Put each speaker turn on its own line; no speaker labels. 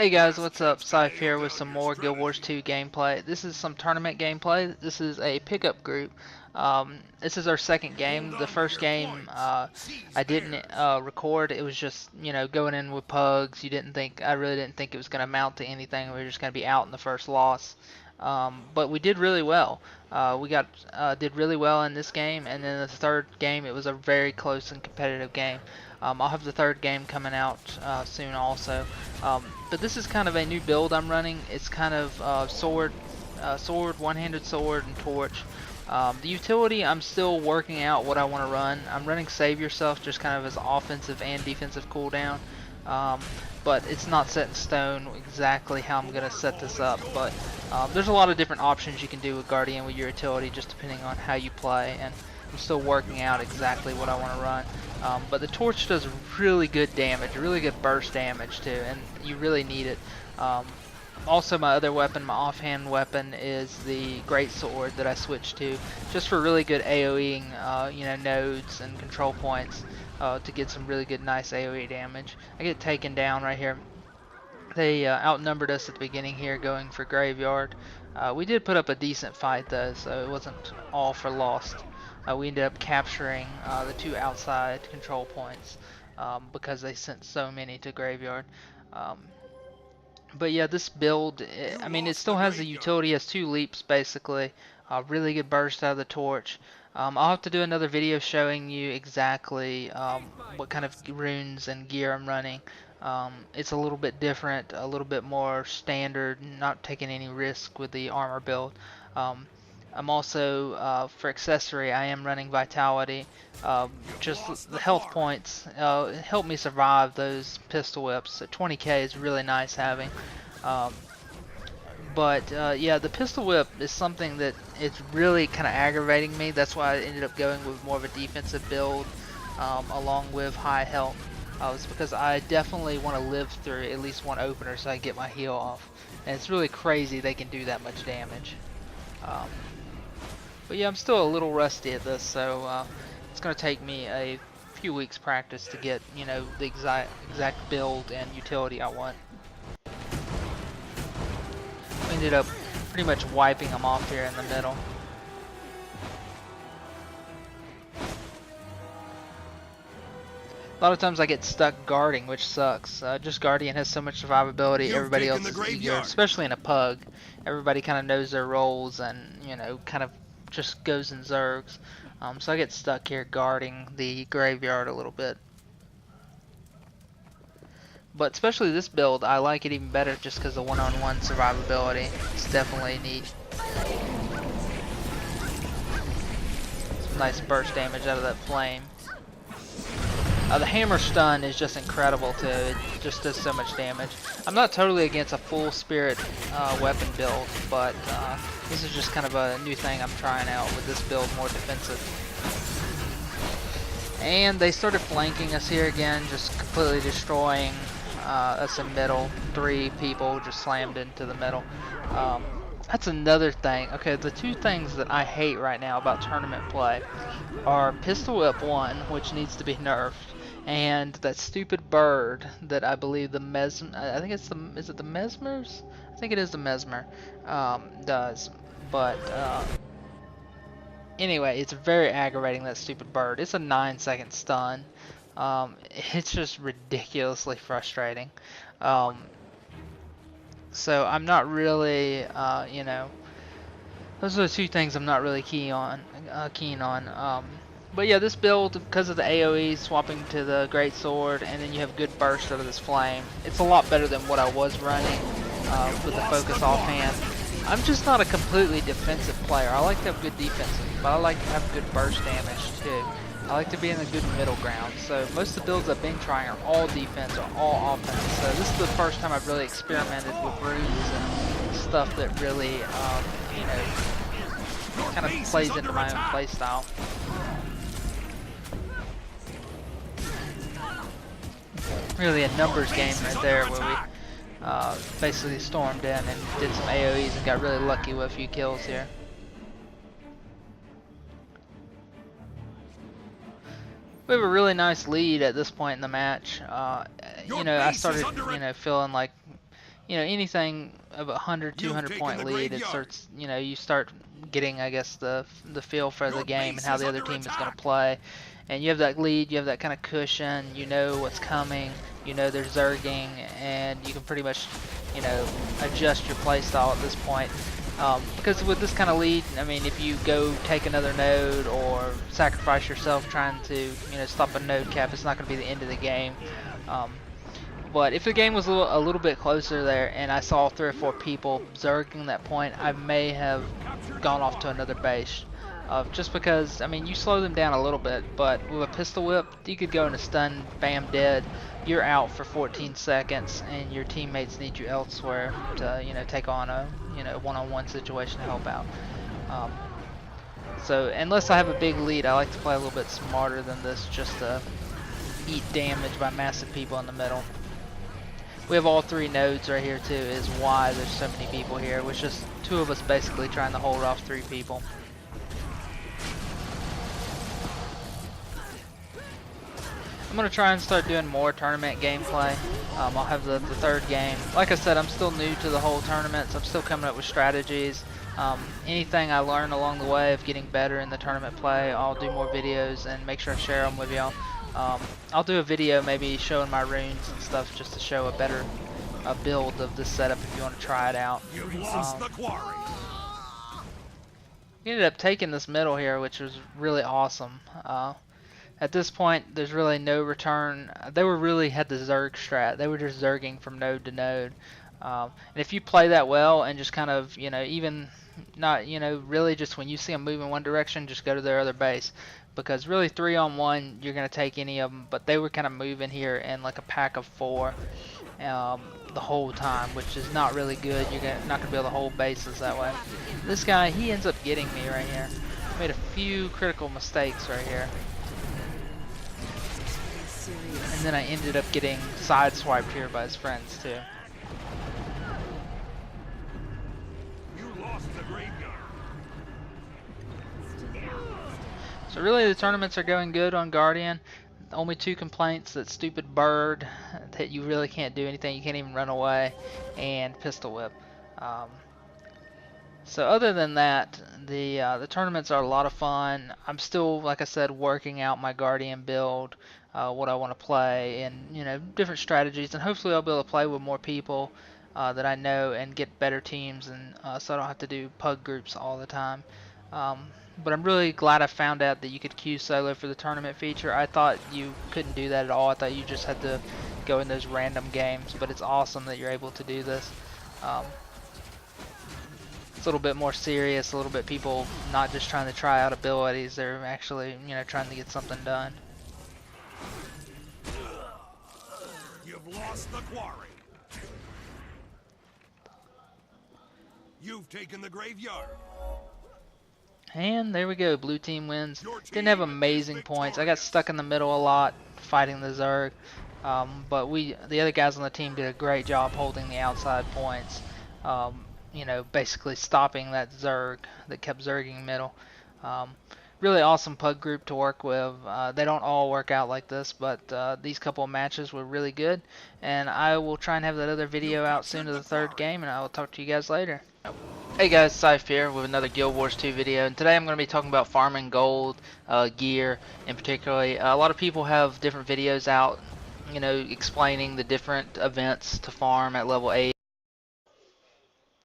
Hey guys, what's up? Scythe here with some more Guild Wars 2 gameplay. This is some tournament gameplay. This is a pickup group. This is our second game. The first game I didn't record. It was just, going in with pugs. I really didn't think it was going to amount to anything. We were just going to be out in the first loss. But we did really well. Did really well in this game, and then the third game it was a very close and competitive game. I'll have the third game coming out soon also. But this is kind of a new build I'm running. It's kind of sword, one-handed sword, and torch. The utility, I'm still working out what I want to run. I'm running Save Yourself just kind of as offensive and defensive cooldown. But it's not set in stone exactly how I'm going to set this up. But there's a lot of different options you can do with Guardian with your utility just depending on how you play. And I'm still working out exactly what I want to run. But the torch does really good damage, really good burst damage too, and you really need it. Also, my other weapon, my offhand weapon, is the great sword that I switched to, just for really good AOEing, nodes and control points, to get some really good, nice AOE damage. I get taken down right here. They outnumbered us at the beginning here, going for graveyard. We did put up a decent fight though, so it wasn't all for lost. We ended up capturing the two outside control points because they sent so many to graveyard. But yeah, this build, I mean, it still has the utility, has two leaps basically, really good burst out of the torch. I'll have to do another video showing you exactly what kind of runes and gear I'm running. It's a little bit different, a little bit more standard, not taking any risk with the armor build. I'm also, for accessory, I am running Vitality. Just the health points help me survive those pistol whips. 20k is really nice having. Yeah, the pistol whip is something that it's really kind of aggravating me. That's why I ended up going with more of a defensive build along with high health. It's because I definitely want to live through at least one opener so I get my heal off. And it's really crazy they can do that much damage. But yeah, I'm still a little rusty at this, so it's going to take me a few weeks practice to get, the exact build and utility I want. We ended up pretty much wiping them off here in the middle. A lot of times I get stuck guarding, which sucks. Just Guardian has so much survivability, everybody else is eager, especially in a pug. Everybody kind of knows their roles and, kind of just goes in zergs. So I get stuck here guarding the graveyard a little bit. But especially this build, I like it even better just because of one-on-one survivability. It's definitely neat. Some nice burst damage out of that flame. The hammer stun is just incredible too. It just does so much damage. I'm not totally against a full spirit weapon build, but this is just kind of a new thing I'm trying out with this build, more defensive. And they started flanking us here again, just completely destroying us in middle. 3 people just slammed into the middle. That's another thing. Okay, the two things that I hate right now about tournament play are Pistol Whip 1, which needs to be nerfed, and that stupid bird that I believe the I think it's is it the Mesmers? I think it is the Mesmer, does. But anyway, it's very aggravating, that stupid bird. It's a 9-second stun. It's just ridiculously frustrating. So I'm not really, those are the two things I'm not really keen on. But yeah, this build, because of the AoE swapping to the Great Sword, and then you have good burst out of this flame, it's a lot better than what I was running with the focus offhand. I'm just not a completely defensive player. I like to have good defensive, but I like to have good burst damage too. I like to be in a good middle ground. So most of the builds I've been trying are all defense or all offense. So this is the first time I've really experimented with runes and stuff that really, kind of plays into my own playstyle. Really a numbers game right there where we basically stormed in and did some AoEs and got really lucky with a few kills here. We have a really nice lead at this point in the match. I started, feeling like, anything of 100, 200 point lead, it starts, you start getting, I guess, the feel for the game and how the other team is going to play. And you have that lead, you have that kind of cushion, you know what's coming, you know they're zerging, and you can pretty much, adjust your play style at this point. Because with this kind of lead, I mean, if you go take another node or sacrifice yourself trying to, stop a node cap, it's not going to be the end of the game. But if the game was a little bit closer there and I saw 3 or 4 people zerging that point, I may have gone off to another base. Just because, I mean, you slow them down a little bit, but with a pistol whip, you could go in a stun, bam, dead. You're out for 14 seconds, and your teammates need you elsewhere to, take on a, one-on-one situation to help out. So unless I have a big lead, I like to play a little bit smarter than this, just to eat damage by massive people in the middle. We have all 3 nodes right here too, is why there's so many people here, with just 2 of us basically trying to hold off 3 people. I'm going to try and start doing more tournament gameplay. I'll have the 3rd game. Like I said, I'm still new to the whole tournament, so I'm still coming up with strategies. Anything I learn along the way of getting better in the tournament play, I'll do more videos and make sure I share them with y'all. I'll do a video maybe showing my runes and stuff just to show a better build of this setup if you want to try it out. We ended up taking this middle here, which was really awesome. At this point, there's really no return. They had the Zerg strat. They were just Zerging from node to node. And if you play that well and just kind of, even not, really just when you see them move in one direction, just go to their other base. Because really 3-on-1, you're going to take any of them. But they were kind of moving here in like a pack of 4 the whole time, which is not really good. You're not going to be able to hold bases that way. This guy, he ends up getting me right here. Made a few critical mistakes right here. And then I ended up getting sideswiped here by his friends too. You lost the graveyard. So really the tournaments are going good on Guardian. Only 2 complaints, that stupid bird that you really can't do anything, you can't even run away, and pistol whip. So other than that, the tournaments are a lot of fun. I'm still, like I said, working out my Guardian build, what I want to play, and different strategies, and hopefully I'll be able to play with more people that I know and get better teams, and so I don't have to do pug groups all the time. But I'm really glad I found out that you could queue solo for the tournament feature. I thought you couldn't do that at all. I thought you just had to go in those random games, but it's awesome that you're able to do this. It's a little bit more serious, a little bit people not just trying to try out abilities, they're actually, trying to get something done.
You've lost the quarry. You've taken the graveyard.
And there we go, blue team wins. Didn't have amazing points. I got stuck in the middle a lot fighting the Zerg. But the other guys on the team did a great job holding the outside points. Basically stopping that Zerg that kept Zerging middle. Really awesome pug group to work with. They don't all work out like this, but these couple of matches were really good. And I will try and have that other video out soon of the 3rd game, and I will talk to you guys later. Hey guys, Scythe here with another Guild Wars 2 video, and today I'm going to be talking about farming gold, gear, and particularly a lot of people have different videos out, explaining the different events to farm at level 8.